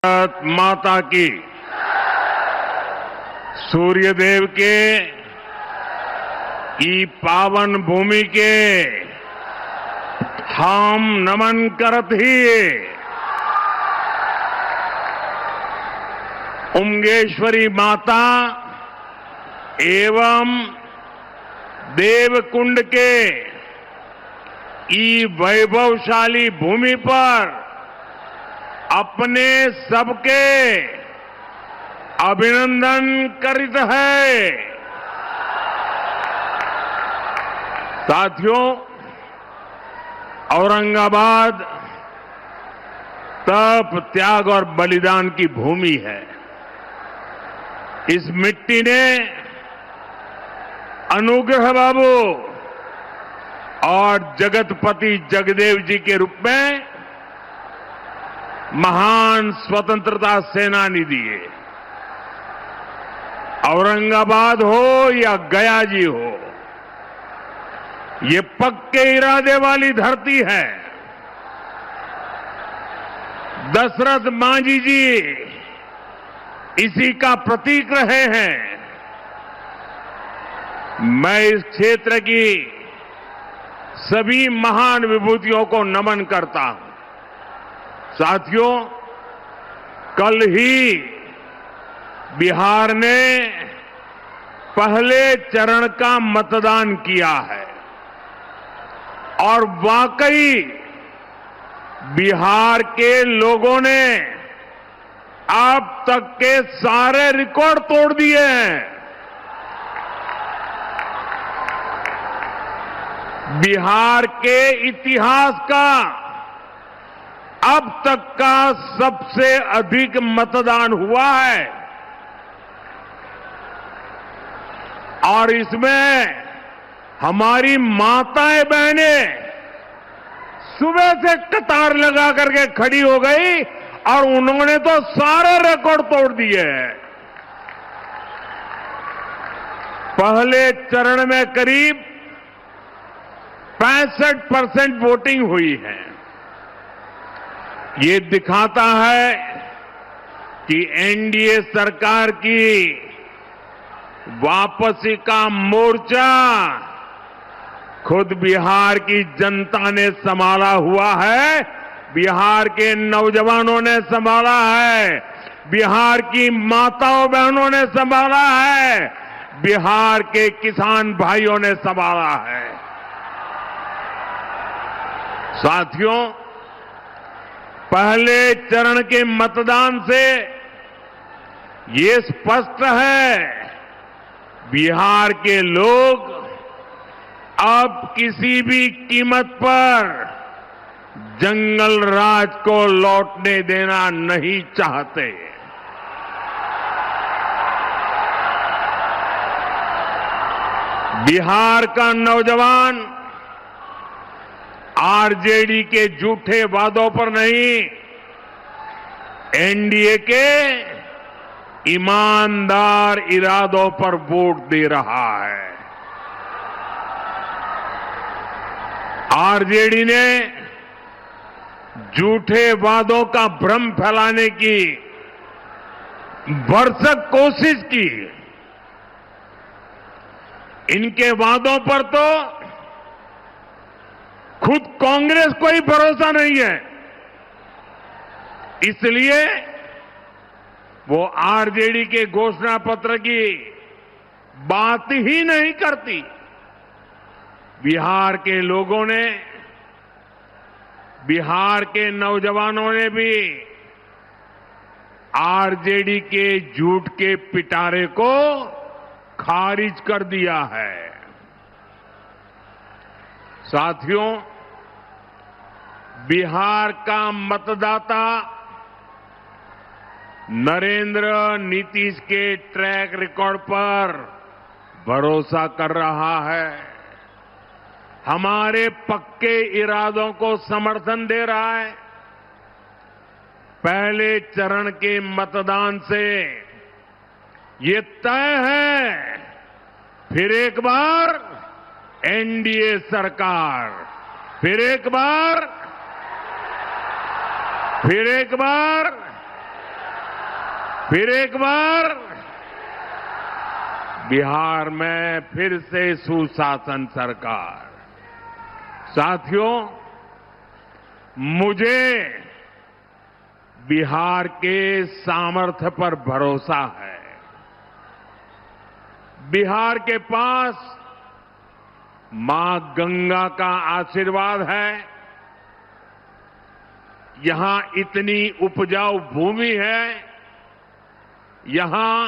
भारत माता की सूर्यदेव के ई पावन भूमि के हम नमन करत ही उमगेश्वरी माता एवं देवकुंड के ई वैभवशाली भूमि पर अपने सबके अभिनंदन करित है। साथियों, औरंगाबाद तप, त्याग और बलिदान की भूमि है। इस मिट्टी ने अनुग्रह बाबू और जगतपति जगदेव जी के रूप में महान स्वतंत्रता सेनानी दिए। औरंगाबाद हो या गया जी हो, ये पक्के इरादे वाली धरती है। दशरथ मांझी जी इसी का प्रतीक रहे हैं। मैं इस क्षेत्र की सभी महान विभूतियों को नमन करता हूं। साथियों, कल ही बिहार ने पहले चरण का मतदान किया है और वाकई बिहार के लोगों ने अब तक के सारे रिकॉर्ड तोड़ दिए हैं। बिहार के इतिहास का अब तक का सबसे अधिक मतदान हुआ है और इसमें हमारी माताएं बहनें सुबह से कतार लगा करके खड़ी हो गई और उन्होंने तो सारे रिकॉर्ड तोड़ दिए हैं। पहले चरण में करीब 65% वोटिंग हुई है। ये दिखाता है कि एनडीए सरकार की वापसी का मोर्चा खुद बिहार की जनता ने संभाला हुआ है, बिहार के नौजवानों ने संभाला है, बिहार की माताओं बहनों ने संभाला है, बिहार के किसान भाइयों ने संभाला है। साथियों, पहले चरण के मतदान से ये स्पष्ट है, बिहार के लोग अब किसी भी कीमत पर जंगल राज को लौटने देना नहीं चाहते। बिहार का नौजवान आरजेडी के झूठे वादों पर नहीं, एनडीए के ईमानदार इरादों पर वोट दे रहा है। आरजेडी ने झूठे वादों का भ्रम फैलाने की भरसक कोशिश की। इनके वादों पर तो खुद कांग्रेस को ही भरोसा नहीं है, इसलिए वो आरजेडी के घोषणा पत्र की बात ही नहीं करती। बिहार के लोगों ने, बिहार के नौजवानों ने भी आरजेडी के झूठ के पिटारे को खारिज कर दिया है। साथियों, बिहार का मतदाता नरेंद्र नीतीश के ट्रैक रिकॉर्ड पर भरोसा कर रहा है, हमारे पक्के इरादों को समर्थन दे रहा है। पहले चरण के मतदान से ये तय है, फिर एक बार एनडीए सरकार, फिर एक बार फिर एक बार बिहार में फिर से सुशासन सरकार। साथियों, मुझे बिहार के सामर्थ्य पर भरोसा है। बिहार के पास मां गंगा का आशीर्वाद है। यहां इतनी उपजाऊ भूमि है, यहां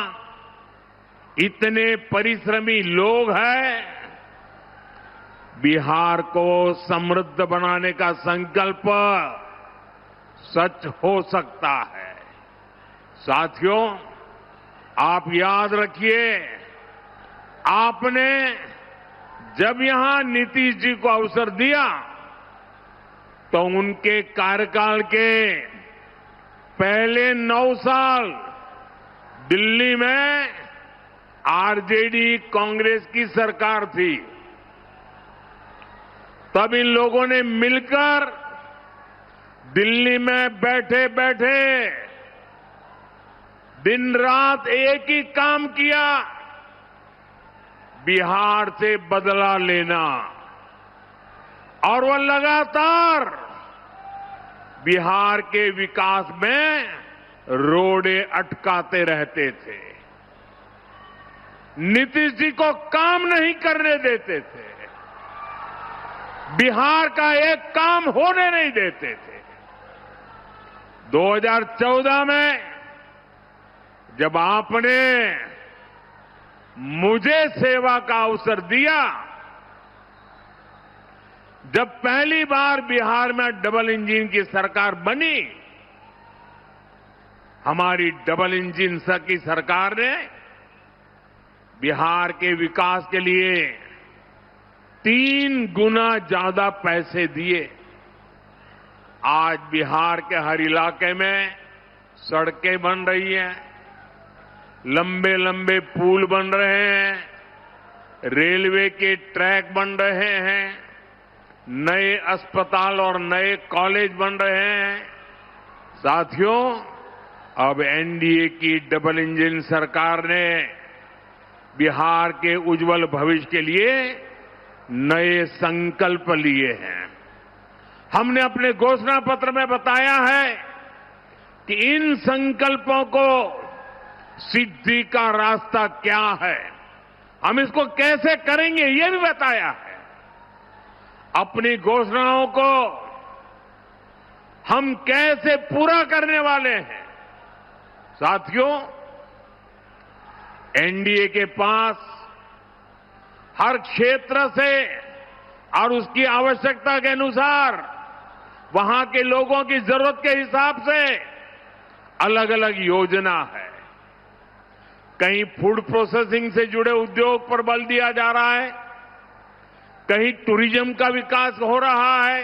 इतने परिश्रमी लोग हैं। बिहार को समृद्ध बनाने का संकल्प सच हो सकता है। साथियों, आप याद रखिए, आपने जब यहां नीतीश जी को अवसर दिया तो उनके कार्यकाल के पहले 9 साल दिल्ली में आरजेडी कांग्रेस की सरकार थी। तब इन लोगों ने मिलकर दिल्ली में बैठे बैठे दिन रात एक ही काम किया, बिहार से बदला लेना। और वो लगातार बिहार के विकास में रोड़े अटकाते रहते थे, नीतीश जी को काम नहीं करने देते थे, बिहार का एक काम होने नहीं देते थे। 2014 में जब आपने मुझे सेवा का अवसर दिया, जब पहली बार बिहार में डबल इंजन की सरकार बनी, हमारी डबल इंजन की सरकार ने बिहार के विकास के लिए 3 गुना ज्यादा पैसे दिए। आज बिहार के हर इलाके में सड़कें बन रही हैं, लंबे लंबे पुल बन रहे हैं, रेलवे के ट्रैक बन रहे हैं, नए अस्पताल और नए कॉलेज बन रहे हैं। साथियों, अब एनडीए की डबल इंजन सरकार ने बिहार के उज्जवल भविष्य के लिए नए संकल्प लिए हैं। हमने अपने घोषणा पत्र में बताया है कि इन संकल्पों को सिद्धि का रास्ता क्या है, हम इसको कैसे करेंगे, ये भी बताया है। अपनी घोषणाओं को हम कैसे पूरा करने वाले हैं। साथियों, एनडीए के पास हर क्षेत्र से और उसकी आवश्यकता के अनुसार, वहां के लोगों की जरूरत के हिसाब से अलग अलग योजना है। कहीं फूड प्रोसेसिंग से जुड़े उद्योग पर बल दिया जा रहा है, कहीं टूरिज्म का विकास हो रहा है,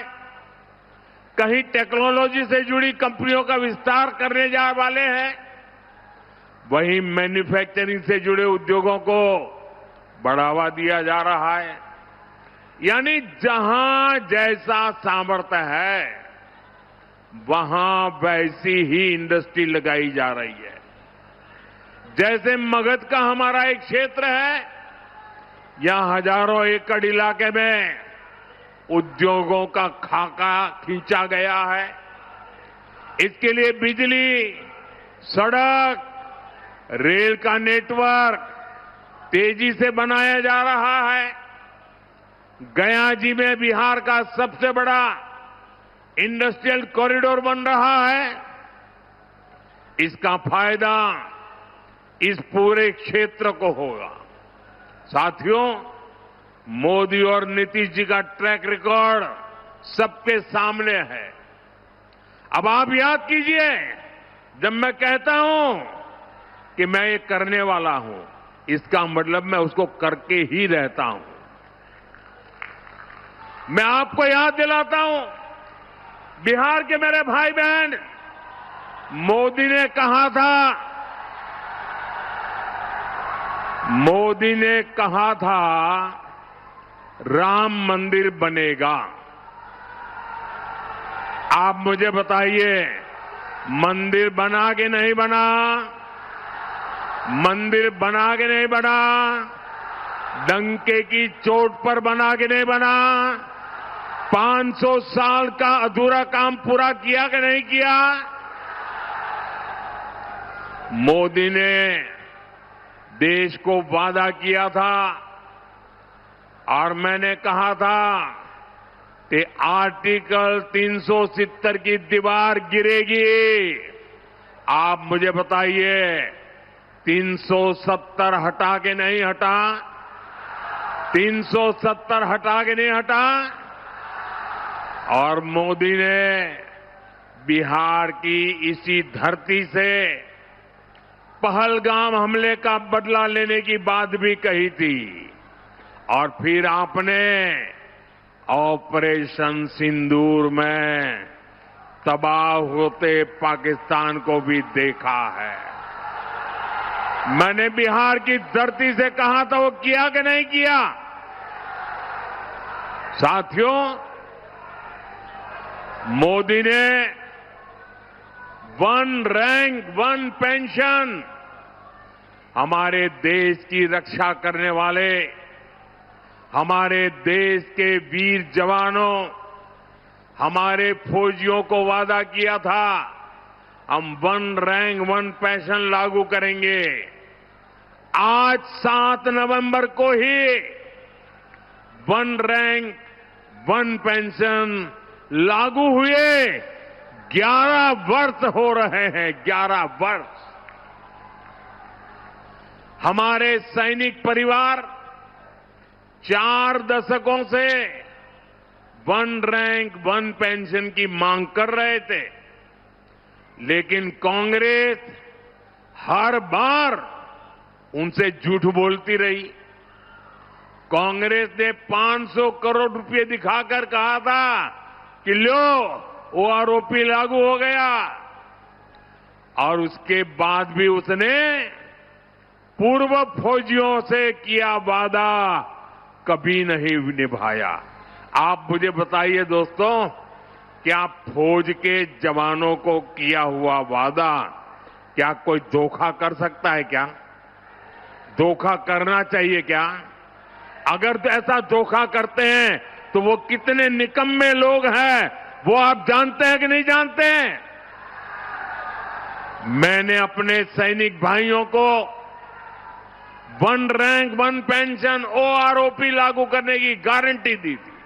कहीं टेक्नोलॉजी से जुड़ी कंपनियों का विस्तार करने जा वाले हैं, वहीं मैन्युफैक्चरिंग से जुड़े उद्योगों को बढ़ावा दिया जा रहा है। यानी जहां जैसा सामर्थ्य है, वहां वैसी ही इंडस्ट्री लगाई जा रही है। जैसे मगध का हमारा एक क्षेत्र है, यहां हजारों एकड़ इलाके में उद्योगों का खाका खींचा गया है। इसके लिए बिजली, सड़क, रेल का नेटवर्क तेजी से बनाया जा रहा है। गया जी में बिहार का सबसे बड़ा इंडस्ट्रियल कॉरिडोर बन रहा है। इसका फायदा इस पूरे क्षेत्र को होगा। साथियों, मोदी और नीतीश जी का ट्रैक रिकॉर्ड सबके सामने है। अब आप याद कीजिए, जब मैं कहता हूं कि मैं ये करने वाला हूं, इसका मतलब मैं उसको करके ही रहता हूं। मैं आपको याद दिलाता हूं, बिहार के मेरे भाई बहन, मोदी ने कहा था राम मंदिर बनेगा। आप मुझे बताइए, मंदिर बना कि नहीं बना? मंदिर बना के नहीं बना, डंके की चोट पर बना के नहीं बना, 500 साल का अधूरा काम पूरा किया कि नहीं किया। मोदी ने देश को वादा किया था और मैंने कहा था कि आर्टिकल 370 की दीवार गिरेगी। आप मुझे बताइए 370 हटा के नहीं हटा, 370 हटा के नहीं हटा। और मोदी ने बिहार की इसी धरती से पहलगाम हमले का बदला लेने की बात भी कही थी और फिर आपने ऑपरेशन सिंदूर में तबाह होते पाकिस्तान को भी देखा है। मैंने बिहार की धरती से कहा था, वो किया कि नहीं किया। साथियों, मोदी ने वन रैंक वन पेंशन हमारे देश की रक्षा करने वाले, हमारे देश के वीर जवानों, हमारे फौजियों को वादा किया था हम वन रैंक वन पेंशन लागू करेंगे। आज 7 नवंबर को ही वन रैंक वन पेंशन लागू हुए 11 वर्ष हो रहे हैं। 11 वर्ष हमारे सैनिक परिवार 4 दशकों से वन रैंक वन पेंशन की मांग कर रहे थे, लेकिन कांग्रेस हर बार उनसे झूठ बोलती रही। कांग्रेस ने 500 करोड़ रुपए दिखाकर कहा था कि लो ओआरओपी लागू हो गया, और उसके बाद भी उसने पूर्व फौजियों से किया वादा कभी नहीं निभाया। आप मुझे बताइए दोस्तों, क्या फौज के जवानों को किया हुआ वादा क्या कोई धोखा कर सकता है क्या? धोखा करना चाहिए क्या? अगर तो ऐसा धोखा करते हैं तो वो कितने निकम्मे लोग हैं, वो आप जानते हैं कि नहीं जानते हैं? मैंने अपने सैनिक भाइयों को one rank one pension OROP लागू करने की गारंटी दी थी।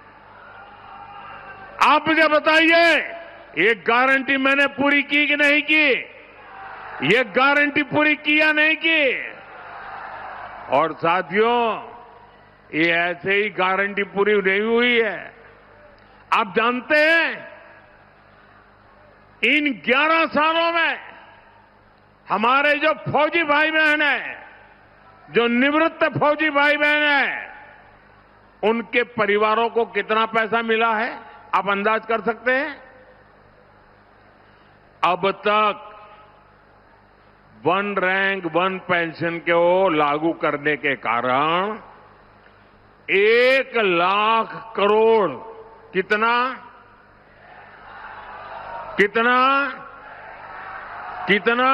आप मुझे बताइए, ये गारंटी मैंने पूरी की कि नहीं की? ये गारंटी पूरी की या नहीं की? और साथियों, ये ऐसे ही गारंटी पूरी नहीं हुई है। आप जानते हैं, इन 11 सालों में हमारे जो फौजी भाई बहन हैं, जो निवृत्त फौजी भाई बहन हैं, उनके परिवारों को कितना पैसा मिला है आप अंदाज कर सकते हैं? अब तक वन रैंक वन पेंशन को लागू करने के कारण 1 लाख करोड़ कितना कितना कितना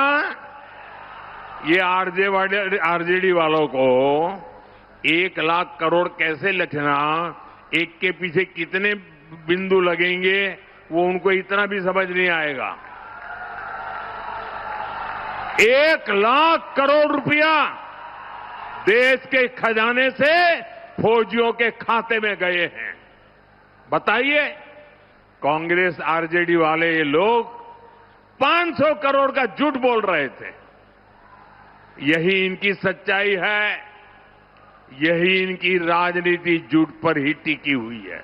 ये आरजेडी वालों को 1 लाख करोड़ कैसे लिखना, एक के पीछे कितने बिंदु लगेंगे, वो उनको इतना भी समझ नहीं आएगा। 1 लाख करोड़ रुपया देश के खजाने से फौजियों के खाते में गए हैं। बताइए, कांग्रेस आरजेडी वाले ये लोग 500 करोड़ का झूठ बोल रहे थे। यही इनकी सच्चाई है, यही इनकी राजनीति झूठ पर ही टिकी हुई है।